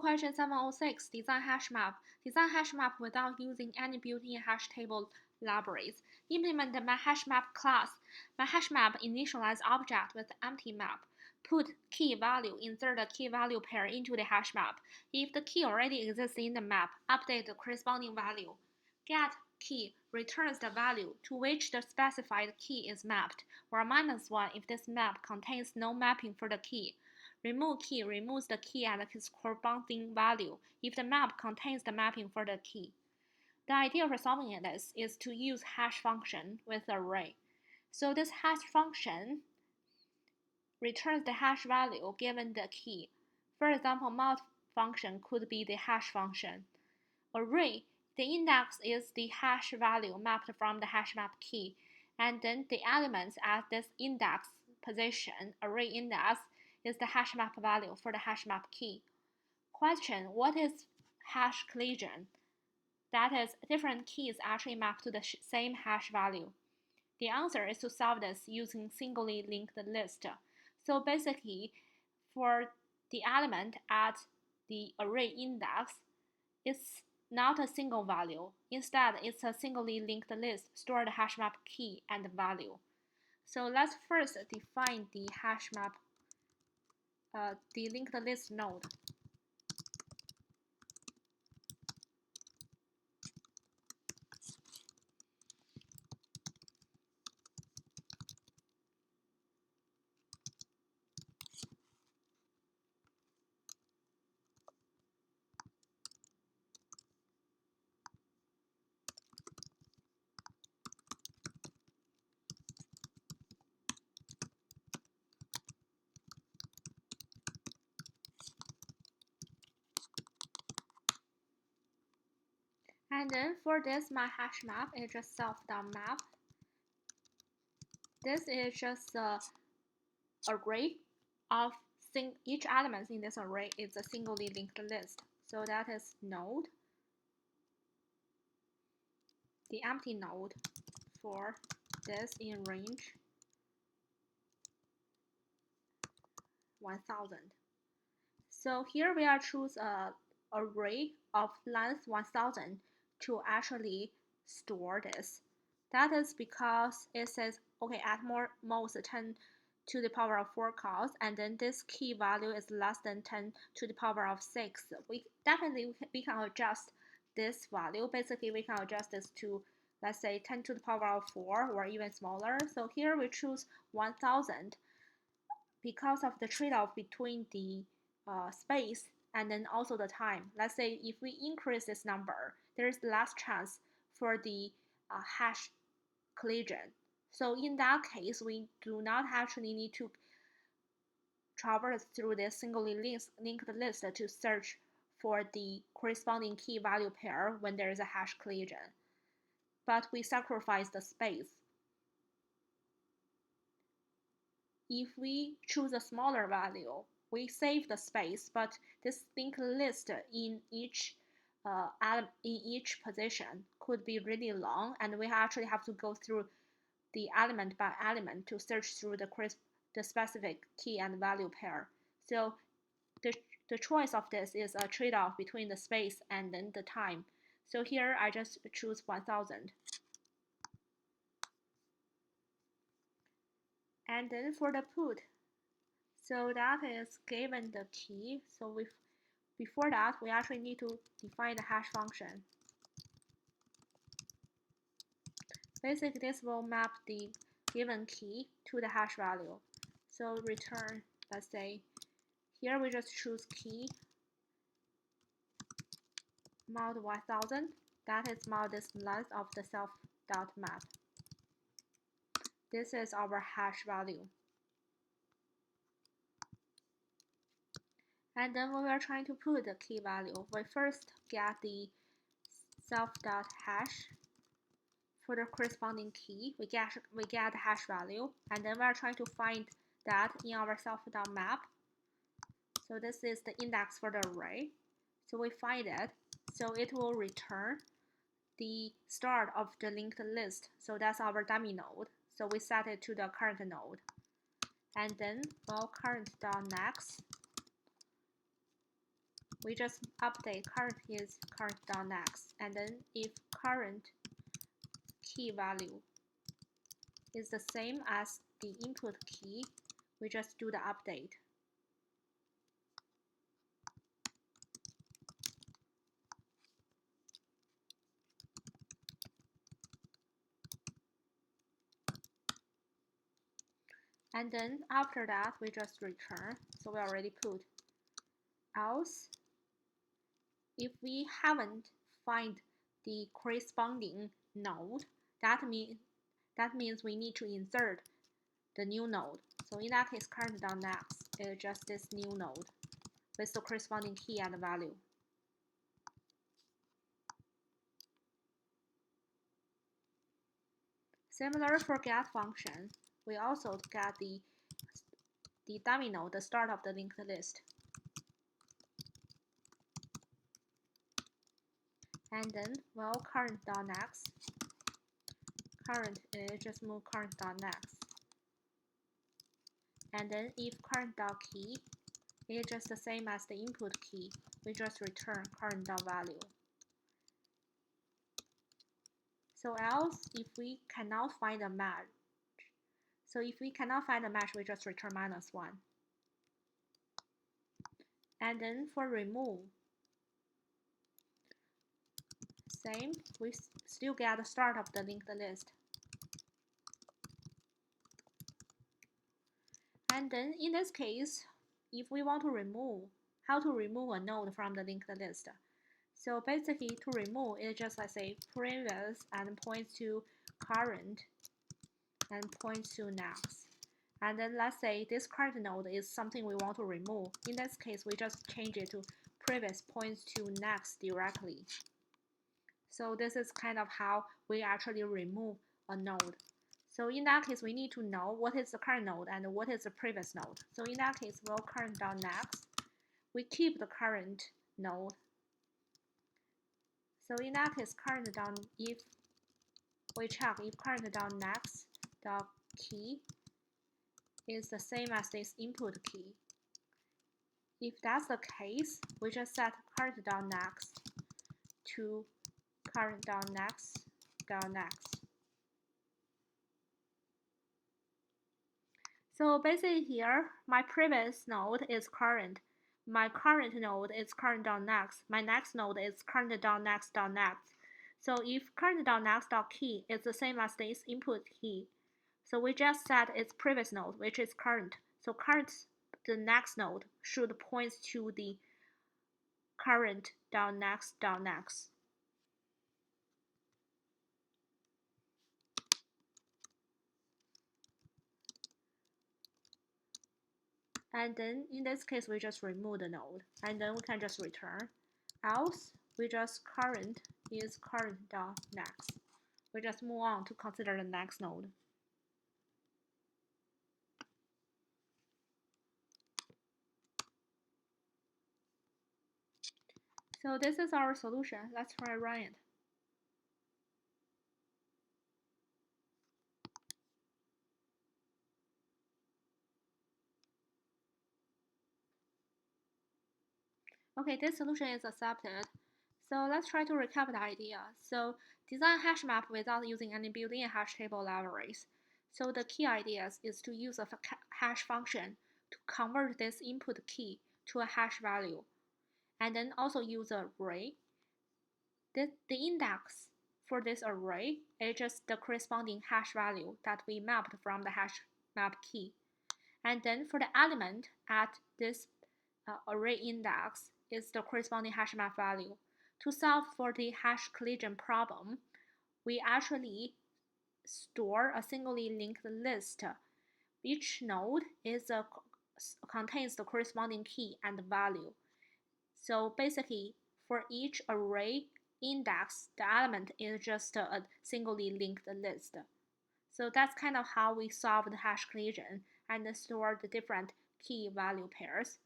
question 706, design hash map. Design hash map without using any built-in hash table libraries. Implement the myHashMap class. myHashMap initialize object with empty map. Put key value, insert the key value pair into the hash map. If the key already exists in the map, update the corresponding value. Get key returns the value to which the specified key is mapped, or -1 if this map contains no mapping for the key. Remove key removes the key and its corresponding value if the map contains the mapping for the key. The idea for solving this is to use hash function with array. So this hash function returns the hash value given the key. For example, mount function could be the hash function. Array, the index is the hash value mapped from the HashMap key, and then the elements at this index position, array index, is the HashMap value for the HashMap key. Question, what is hash collision? That is, different keys actually map to the same hash value. The answer is to solve this using singly linked list. So basically, for the element at the array index, it's not a single value. Instead, it's a singly linked list, store the HashMap key and value. So let's first define the HashMap, the linked list node. And then for this, myHashMap is just self.map. This is just an array of each element in this array is a singly linked list. So that is node, the empty node for this in range 1000. So here we are choose a array of length 1000 to actually store this. That is because it says, okay, at most 10 to the power of 4 calls, and then this key value is less than 10 to the power of 6. We can adjust this value. Basically, we can adjust this to, let's say, 10 to the power of 4 or even smaller. So here we choose 1000 because of the trade-off between the space and then also the time. Let's say if we increase this number, there is less chance for the hash collision. So in that case, we do not actually need to traverse through this singly linked list to search for the corresponding key value pair when there is a hash collision. But we sacrifice the space. If we choose a smaller value, we save the space, but this linked list in each position could be really long, and we actually have to go through the element by element to search through the specific key and value pair. So the choice of this is a trade-off between the space and then the time. So here I just choose 1000. And then for the put, so that is given the key. So before that, we actually need to define the hash function. Basically, this will map the given key to the hash value. So return, let's say, here we just choose key mod 1000. That is mod this length of the self.map. This is our hash value. And then when we are trying to put the key value, we first get the self.hash. For the corresponding key, we get the hash value, and then we are trying to find that in our self.map. So this is the index for the array. So we find it. So it will return the start of the linked list. So that's our dummy node. So we set it to the current node. And then, well, current.next. we just update current is current.next, and then if current key value is the same as the input key, we just do the update. And then after that, we just return. So we already put. Else, if we haven't find the corresponding node, that means we need to insert the new node. So in that case, current.next is just this new node with the corresponding key and value. Similar for get function, we also get the dummy node, the start of the linked list. And then, well, current.next, current is just move current.next. And then if current.key is just the same as the input key, we just return current.value. So else, if we cannot find a match, we just return -1. And then for remove, same, we still get the start of the linked list. And then in this case, if we want to remove, how to remove a node from the linked list? So basically to remove is just like say previous and points to current and points to next. And then let's say this current node is something we want to remove. In this case, we just change it to previous points to next directly. So this is kind of how we actually remove a node. So in that case, we need to know what is the current node and what is the previous node. So in that case, we'll current.next. We keep the current node. So in that case, if we check if current.next.key is the same as this input key. If that's the case, we just set current.next to current.next.next. So basically here, my previous node is current. My current node is current.next. My next node is current.next.next. So if current.next.key is the same as this input key, so we just set its previous node, which is current. So the next node should point to the current.next.next. And then in this case, we just remove the node, and then we can just return. Else, we just current is current.next. We just move on to consider the next node. So this is our solution. Let's try run it. Okay, this solution is accepted. So let's try to recap the idea. So design HashMap without using any built-in hash table libraries. So the key idea is to use a hash function to convert this input key to a hash value, and then also use an array. The index for this array is just the corresponding hash value that we mapped from the HashMap key. And then for the element at this array index is the corresponding HashMap value. To solve for the hash collision problem, we actually store a singly linked list. Each node contains the corresponding key and value. So basically, for each array index, the element is just a singly linked list. So that's kind of how we solve the hash collision and store the different key value pairs.